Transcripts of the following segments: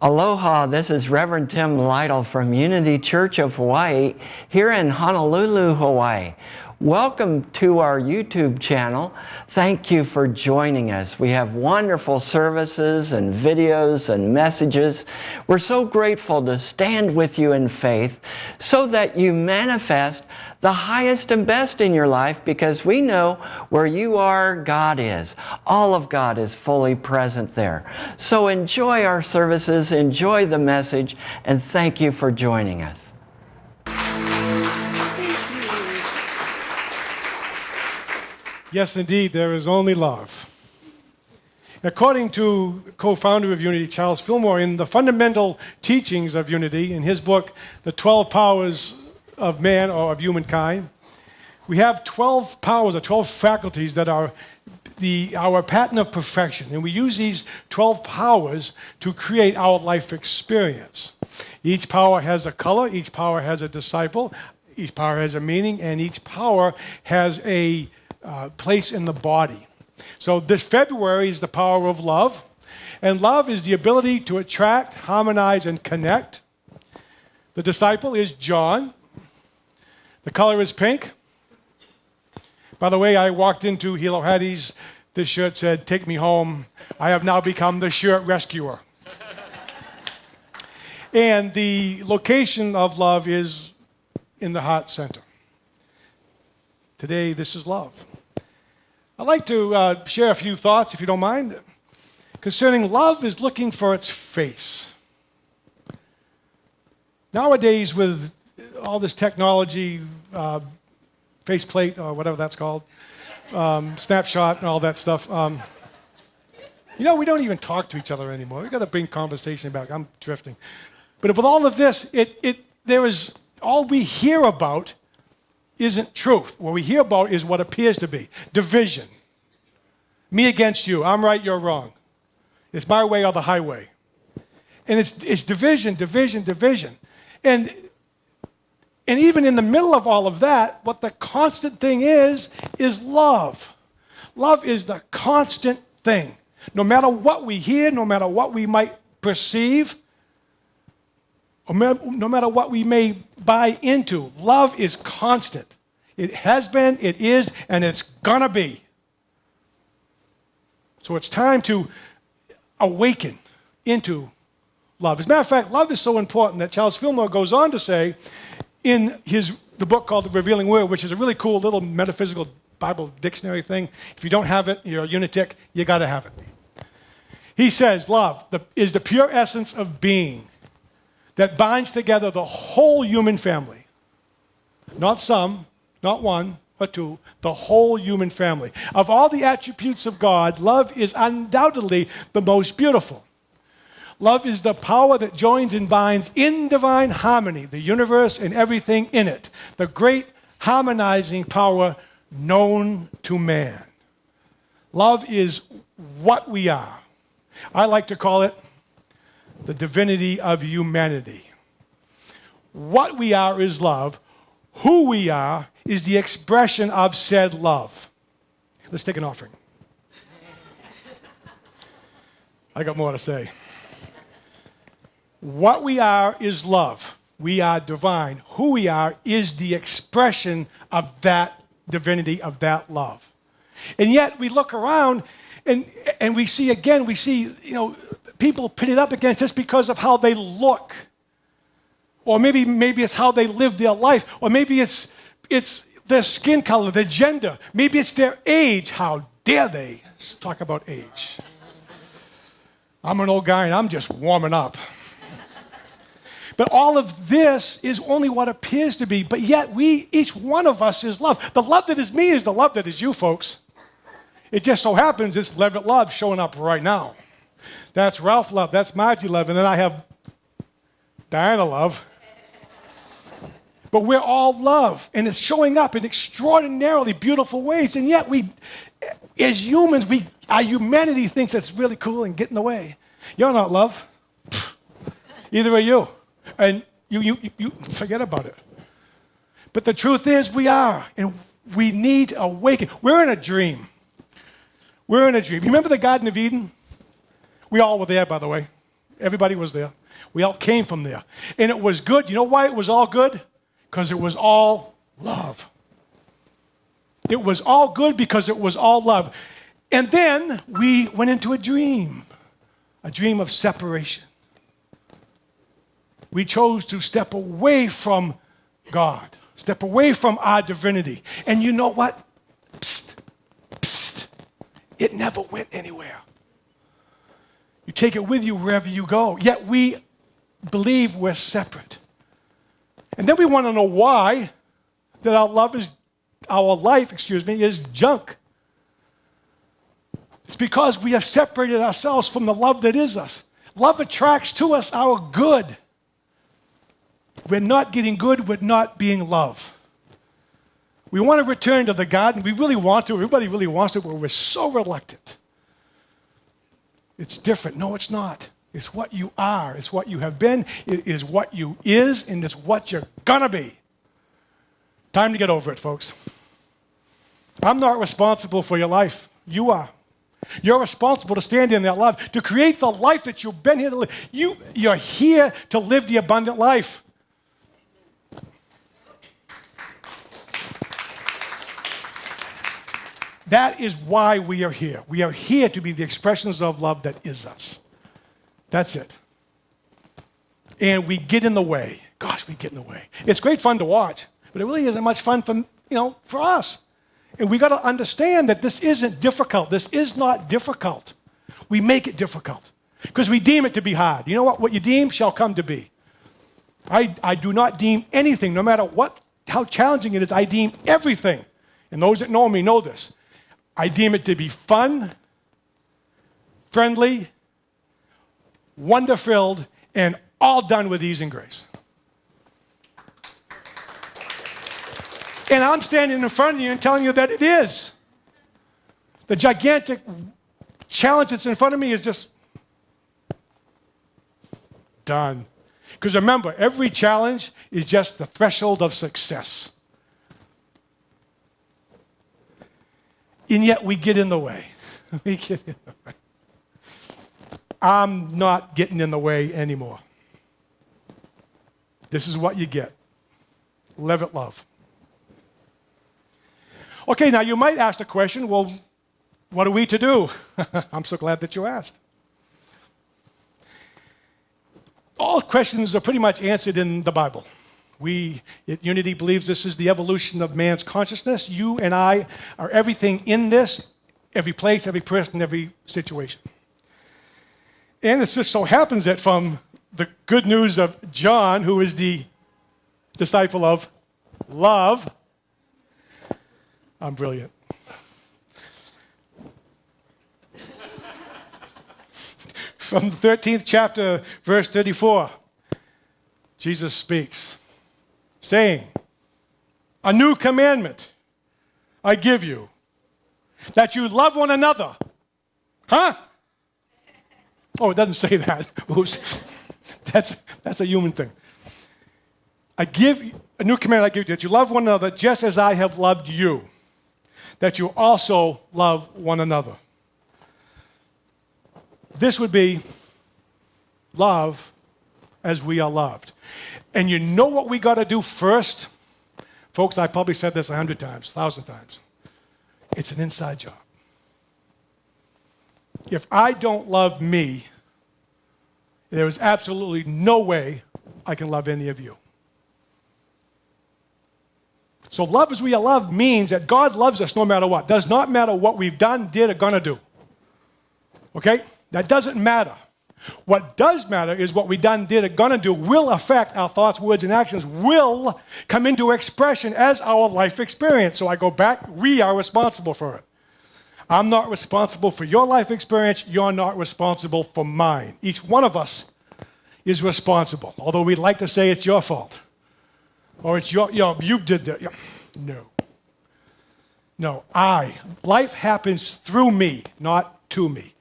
Aloha, this is Reverend Tim Lytle from Unity Church of Hawaii here in Honolulu, Hawaii. Welcome to our YouTube channel. Thank you for joining us. We have wonderful services and videos and messages. We're so grateful to stand with you in faith so that you manifest the highest and best in your life, because we know where you are, God is. All of God is fully present there. So enjoy our services, enjoy the message, and thank you for joining us. Yes, indeed, there is only love. According to co-founder of Unity, Charles Fillmore, in the fundamental teachings of Unity, in his book, The 12 Powers of Man or of Humankind, we have 12 powers or 12 faculties that are our pattern of perfection. And we use these 12 powers to create our life experience. Each power has a color, each power has a disciple, each power has a meaning, and each power has a place in the body. So this February is the power of love. And love is the ability to attract, harmonize, and connect. The disciple is John. The color is pink. By the way, I walked into Hilo Hattie's. This shirt said, "Take me home. I have now become the shirt rescuer." And the location of love is in the heart center. Today, this is love. I'd like to share a few thoughts, if you don't mind, concerning love is looking for its face. Nowadays, with all this technology, faceplate, or whatever that's called, snapshot and all that stuff, we don't even talk to each other anymore. We've got to bring conversation back. I'm drifting. But with all of this, all we hear about isn't truth. What we hear about is what appears to be division. Me against you. I'm right, you're wrong. It's my way or the highway. And it's division, division, division. And even in the middle of all of that, what the constant thing is love. Love is the constant thing. No matter what we hear, no matter what we might perceive, no matter what we may buy into, love is constant. It has been, it is, and it's gonna be. So it's time to awaken into love. As a matter of fact, love is so important that Charles Fillmore goes on to say in the book called The Revealing Word, which is a really cool little metaphysical Bible dictionary thing. If you don't have it, you're a lunatic, you gotta have it. He says, love is the pure essence of being that binds together the whole human family. Not some, not one, or two, the whole human family. Of all the attributes of God, love is undoubtedly the most beautiful. Love is the power that joins and binds in divine harmony, the universe and everything in it, the great harmonizing power known to man. Love is what we are. I like to call it the divinity of humanity. What we are is love. Who we are is the expression of said love. Let's take an offering. I got more to say. What we are is love. We are divine. Who we are is the expression of that divinity, of that love. And yet we look around and we see people pitted up against just because of how they look. Or maybe it's how they live their life. Or maybe it's their skin color, their gender. Maybe it's their age. How dare they talk about age? I'm an old guy and I'm just warming up. But all of this is only what appears to be. But yet each one of us is love. The love that is me is the love that is you, folks. It just so happens it's Leavitt love showing up right now. That's Ralph love. That's Margie love. And then I have Diana love. But we're all love. And it's showing up in extraordinarily beautiful ways. And yet as humans, our humanity thinks it's really cool and get in the way. You're not love. Either are you. And you forget about it. But the truth is we are. And we need to awaken. We're in a dream. We're in a dream. You remember the Garden of Eden? We all were there, by the way. Everybody was there. We all came from there. And it was good. You know why it was all good? Because it was all love. It was all good because it was all love. And then we went into a dream of separation. We chose to step away from God, step away from our divinity. And you know what? Psst, psst, it never went anywhere. You take it with you wherever you go. Yet we believe we're separate. And then we want to know why that our life is junk. It's because we have separated ourselves from the love that is us. Love attracts to us our good. We're not getting good, we're not being love. We want to return to the garden. We really want to. Everybody really wants to, but we're so reluctant. It's different. No, it's not. It's what you are. It's what you have been. It is what you is, and it's what you're gonna be. Time to get over it, folks. I'm not responsible for your life. You are. You're responsible to stand in that love, to create the life that you've been here to live. You're here to live the abundant life. That is why we are here. We are here to be the expressions of love that is us. That's it. And we get in the way. Gosh, we get in the way. It's great fun to watch, but it really isn't much fun for us. And we got to understand that this isn't difficult. This is not difficult. We make it difficult because we deem it to be hard. You know what? What you deem shall come to be. I do not deem anything, no matter how challenging it is. I deem everything, and those that know me know this. I deem it to be fun, friendly, wonder-filled, and all done with ease and grace. And I'm standing in front of you and telling you that it is. The gigantic challenge that's in front of me is just done. Because remember, every challenge is just the threshold of success. And yet we get in the way. We get in the way. I'm not getting in the way anymore. This is what you get. Leavitt love. Okay, now you might ask the question, well, what are we to do? I'm so glad that you asked. All questions are pretty much answered in the Bible. We at Unity believes this is the evolution of man's consciousness. You and I are everything in this, every place, every person, every situation. And it just so happens that from the good news of John, who is the disciple of love, I'm brilliant. From the 13th chapter, verse 34, Jesus speaks, saying, "A new commandment I give you, that you love one another." Huh? Oh, it doesn't say that. Oops. That's a human thing. A new commandment I give you, that you love one another just as I have loved you, that you also love one another. This would be love as we are loved. And you know what we got to do first? Folks, I probably said this 100 times, 1,000 times. It's an inside job. If I don't love me, there is absolutely no way I can love any of you. So love as we are loved means that God loves us no matter what. Does not matter what we've done, did, or going to do. Okay? That doesn't matter. What does matter is what we done, did, or going to do will affect our thoughts, words, and actions, will come into expression as our life experience. So I go back, we are responsible for it. I'm not responsible for your life experience. You're not responsible for mine. Each one of us is responsible, although we'd like to say it's your fault. Or it's you did that. No, life happens through me, not to me.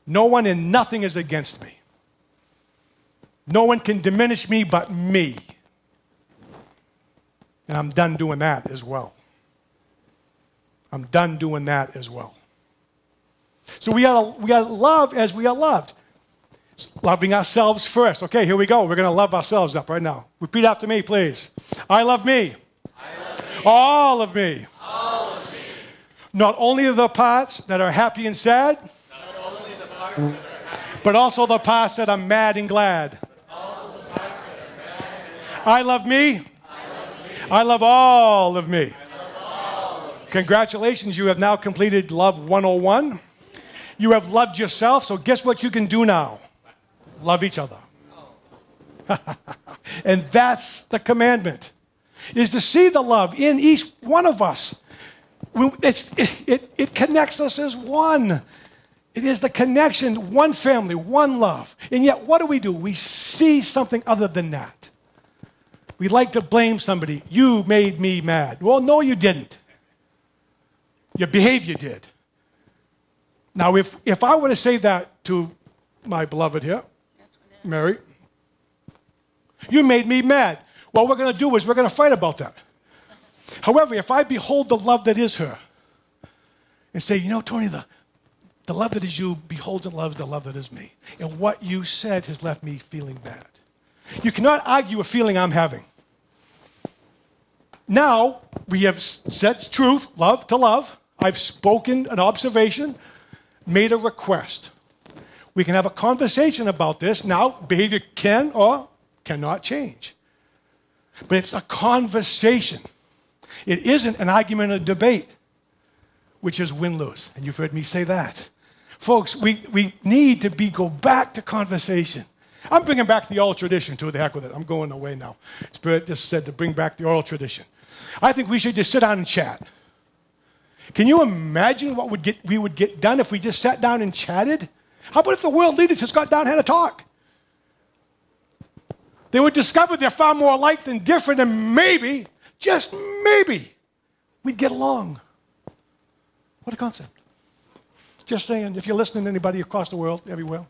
No one and nothing is against me. No one can diminish me but me. And I'm done doing that as well. I'm done doing that as well. So we gotta love as we are loved. Loving ourselves first. Okay, here we go. We're going to love ourselves up right now. Repeat after me, please. I love me. I love me. All of me. All of me. Not only the parts that are happy and sad, Not only the parts that are happy, but also the parts that are mad and glad. also the parts that are mad and glad. I love me. I love me. I love all of me. I love all of me. Congratulations, you have now completed Love 101. You have loved yourself, so guess what you can do now? Love each other. And that's the commandment, is to see the love in each one of us. It connects us as one. It is the connection, one family, one love. And yet, what do? We see something other than that. We like to blame somebody. You made me mad. Well, no, you didn't. Your behavior did. Now, if I were to say that to my beloved here, Mary, you made me mad. What we're going to do is we're going to fight about that. However, if I behold the love that is her and say, you know, Tony, the love that is you beholds and loves the love that is me. And what you said has left me feeling bad. You cannot argue a feeling I'm having. Now, we have said truth, love to love. I've spoken an observation, made a request. We can have a conversation about this. Now, behavior can or cannot change. But it's a conversation. It isn't an argument or debate, which is win-lose. And you've heard me say that. Folks, we need to go back to conversation. I'm bringing back the oral tradition, to the heck with it. I'm going away now. Spirit just said to bring back the oral tradition. I think we should just sit down and chat. Can you imagine what we would get done if we just sat down and chatted? How about if the world leaders just got down and had a talk? They would discover they're far more alike than different, and maybe, just maybe, we'd get along. What a concept. Just saying, if you're listening to anybody across the world, everywhere.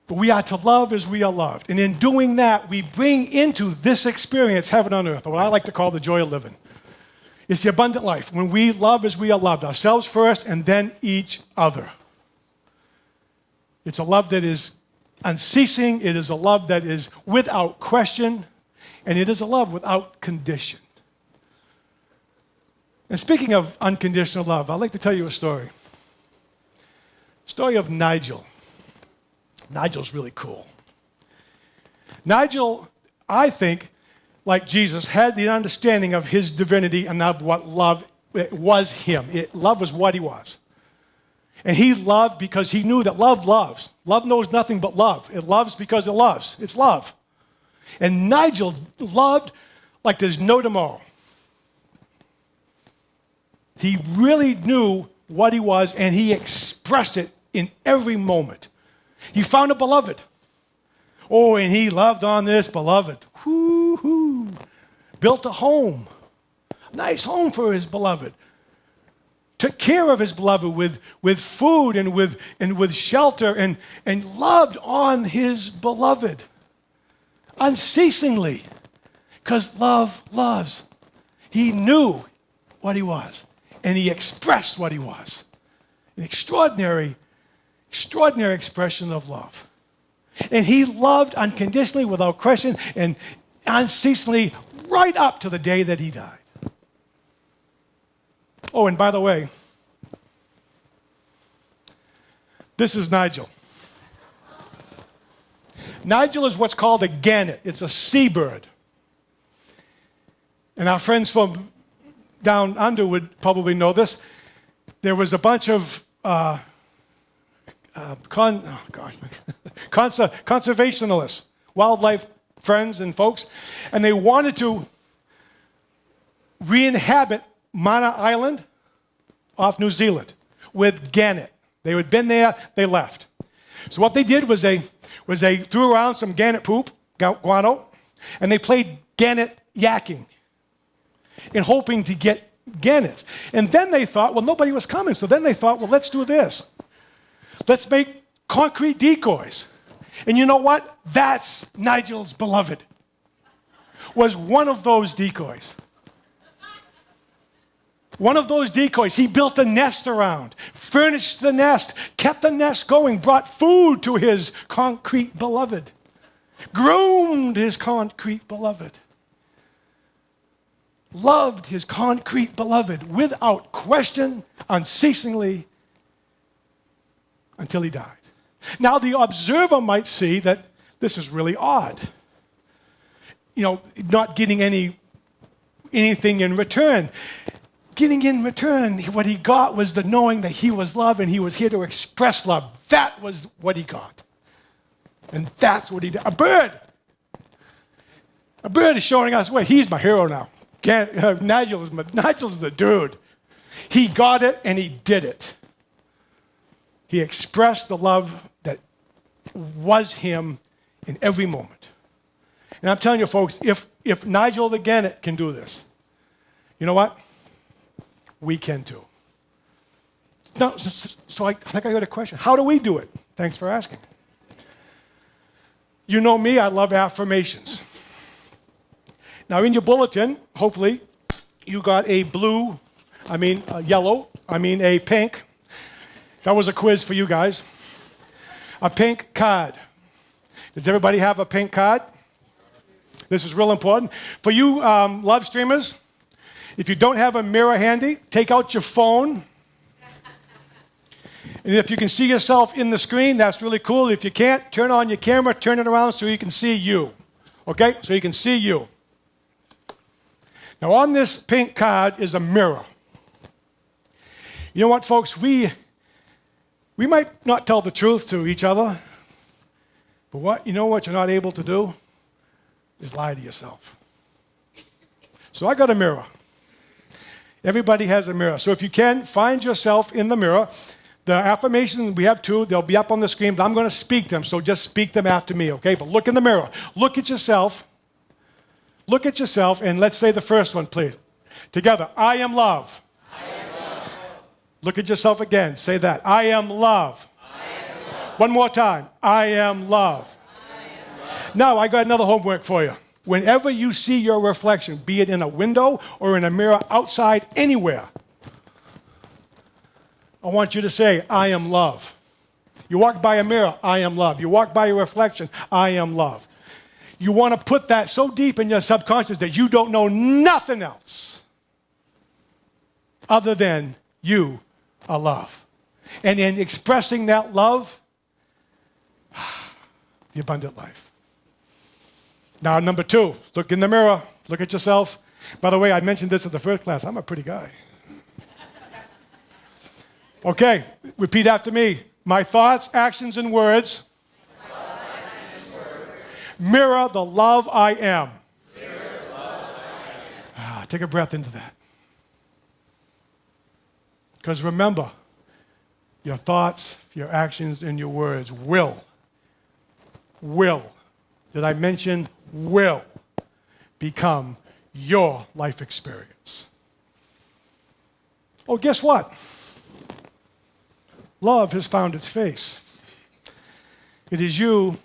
But we are to love as we are loved. And in doing that, we bring into this experience heaven on earth, what I like to call the joy of living. It's the abundant life, when we love as we are loved, ourselves first and then each other. It's a love that is unceasing. It is a love that is without question. And it is a love without condition. And speaking of unconditional love, I'd like to tell you a story. Story of Nigel. Nigel's really cool. Nigel, I think, like Jesus, had the understanding of his divinity and of what love was him. Love was what he was. And he loved because he knew that love loves. Love knows nothing but love. It loves because it loves. It's love. And Nigel loved like there's no tomorrow. He really knew what he was, and he expressed it in every moment. He found a beloved. Oh, and he loved on this beloved. Woo-hoo. Built a home. Nice home for his beloved. Took care of his beloved with food and with shelter and loved on his beloved unceasingly, because love loves. He knew what he was, and he expressed what he was. An extraordinary expression of love. And he loved unconditionally, without question, and unceasingly, right up to the day that he died. Oh, and by the way, this is Nigel. Nigel is what's called a gannet. It's a seabird. And our friends down under would probably know this. There was a bunch of conservationists, wildlife friends and folks, and they wanted to re-inhabit Mana Island off New Zealand with gannet. They had been there, they left. So what they did was they threw around some gannet poop, guano, and they played gannet yakking in hoping to get gannets. And then they thought, well, nobody was coming, so then they thought, well, let's do this. Let's make concrete decoys. And you know what? That's Nigel's beloved. Was one of those decoys. One of those decoys he built a nest around, furnished the nest, kept the nest going, brought food to his concrete beloved, groomed his concrete beloved, loved his concrete beloved without question, unceasingly, until he died. Now, the observer might see that this is really odd. Not getting anything in return. Getting in return, what he got was the knowing that he was love and he was here to express love. That was what he got. And that's what he did. A bird. A bird is showing us, wait, he's my hero now. Nigel's the dude. He got it and he did it. He expressed the love that was him in every moment. And I'm telling you, folks, if Nigel the Gannet can do this, you know what? We can too. Now, so I think I got a question. How do we do it? Thanks for asking. You know me, I love affirmations. Now, in your bulletin, hopefully, you got a yellow, a pink. That was a quiz for you guys. A pink card. Does everybody have a pink card? This is real important. For you love streamers, if you don't have a mirror handy, take out your phone. And if you can see yourself in the screen, that's really cool. If you can't, turn on your camera, turn it around so you can see you. Okay? So you can see you. Now, on this pink card is a mirror. You know what, folks? We might not tell the truth to each other, but what you're not able to do is lie to yourself. So I got a mirror. Everybody has a mirror. So if you can, find yourself in the mirror. The affirmations, we have two. They'll be up on the screen, but I'm going to speak them, so just speak them after me, okay? But look in the mirror. Look at yourself. Look at yourself, and let's say the first one, please. Together, I am love. I am love. Look at yourself again. Say that. I am love. I am love. One more time. I am love. Now, I got another homework for you. Whenever you see your reflection, be it in a window or in a mirror outside, anywhere, I want you to say, I am love. You walk by a mirror, I am love. You walk by a reflection, I am love. You want to put that so deep in your subconscious that you don't know nothing else other than you are love. And in expressing that love, the abundant life. Now, number two, look in the mirror. Look at yourself. By the way, I mentioned this at the first class. I'm a pretty guy. Okay, repeat after me. My thoughts, actions, and words mirror the love I am. Take a breath into that. Because remember, your thoughts, your actions, and your words will, did I mention will become your life experience. Oh, guess what? Love has found its face. It is you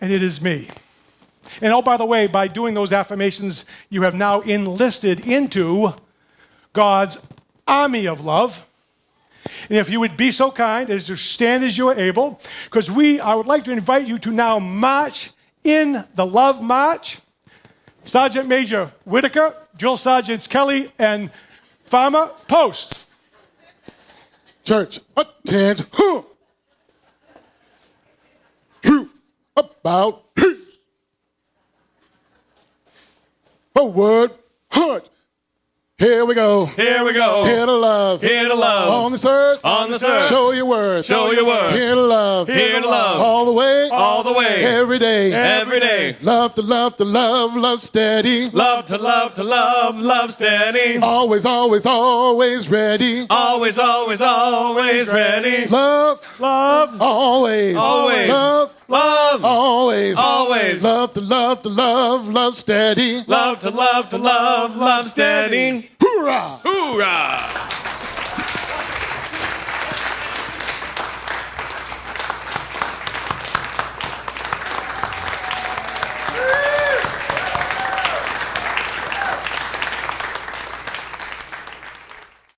and it is me. And oh, by the way, by doing those affirmations, you have now enlisted into God's army of love. And if you would be so kind as to stand as you are able, because I would like to invite you to now march in the love march. Sergeant Major Whitaker, Drill Sergeants Kelly and Farmer, post. Church, attend. Truth about peace. Forward, heart. Here we go. Here we go. Here to love. Here to love. On this earth. On this earth. Show your worth. Show your worth. Here to love. Here to love. All the way. All the way. Every day. Every day. Love to love to love, love steady. Love to love to love, love steady. Always, always, always ready. Always, always, always ready. Love. Love. Always. Always. Love. Love. Always. Always. Love to love to love, love steady. Love to love to love, love steady. Hoorah! Hoorah!